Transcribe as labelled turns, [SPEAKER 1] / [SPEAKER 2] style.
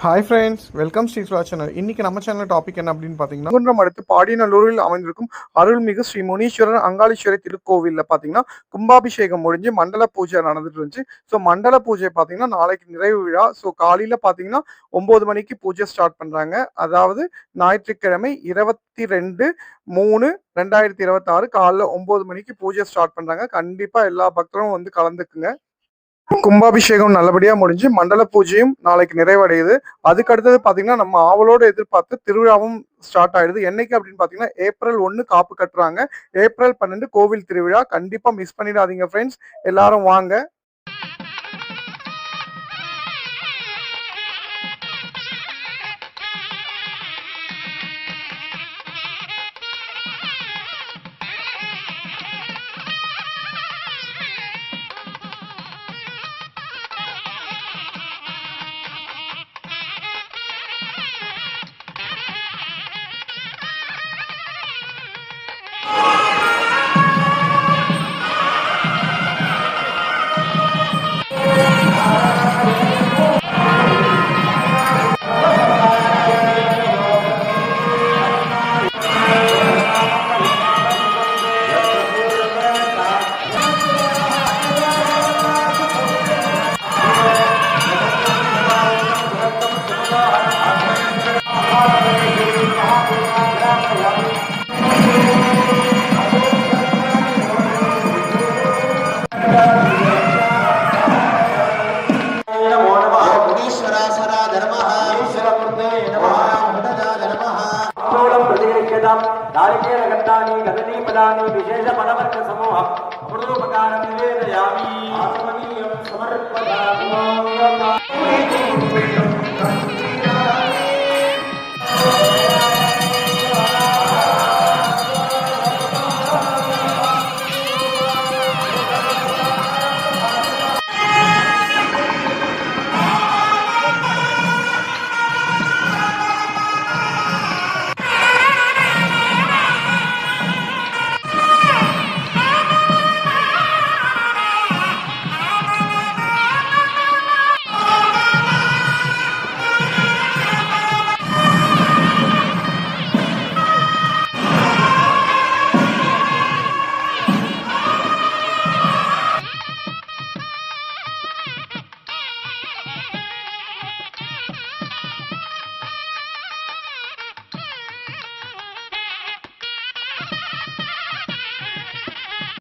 [SPEAKER 1] Hi friends, welcome Sri Sula channel. இன்னைக்கு நம்ம channel topic என்ன அப்படின்னு பார்த்தீங்கன்னா, குன்றம் அடுத்து பாடியநல்லூரில் அமைந்திருக்கும் அருள்மிகு ஸ்ரீ முனீஸ்வரர் அங்காளீஸ்வரர் திருக்கோவிலில் பார்த்தீங்கன்னா கும்பாபிஷேகம் முடிஞ்சு மண்டல பூஜை நடந்துட்டு இருந்துச்சு. ஸோ மண்டல பூஜை பார்த்தீங்கன்னா நாளைக்கு நிறைவு விழா. ஸோ காலையில் பார்த்தீங்கன்னா 9 மணிக்கு பூஜை ஸ்டார்ட் பண்ணுறாங்க. அதாவது ஞாயிற்றுக்கிழமை 22/3/2026 காலைல 9 மணிக்கு பூஜை ஸ்டார்ட் பண்ணுறாங்க. கண்டிப்பாக எல்லா பக்தரும் வந்து கலந்துக்குங்க. கும்பாபிஷேகம் நல்லபடியா முடிஞ்சு மண்டல பூஜையும் நாளைக்கு நிறைவடையுது. அதுக்கு அடுத்தது பாத்தீங்கன்னா நம்ம ஆவலோட எதிர்பார்த்து திருவிழாவும் ஸ்டார்ட் ஆயிடுது. என்னைக்கு அப்படின்னு பாத்தீங்கன்னா ஏப்ரல் 1 காப்பு கட்டுறாங்க. ஏப்ரல் 12 கோவில் திருவிழா. கண்டிப்பா மிஸ் பண்ணிடாதீங்க ஃப்ரெண்ட்ஸ், எல்லாரும் வாங்க.
[SPEAKER 2] नारिकेलघट्टानि कदलीफलानि विशेषफलवर्ग समूहम् अमृतोपकारं निवेदयामि आत्मनीयं समर्पयामि।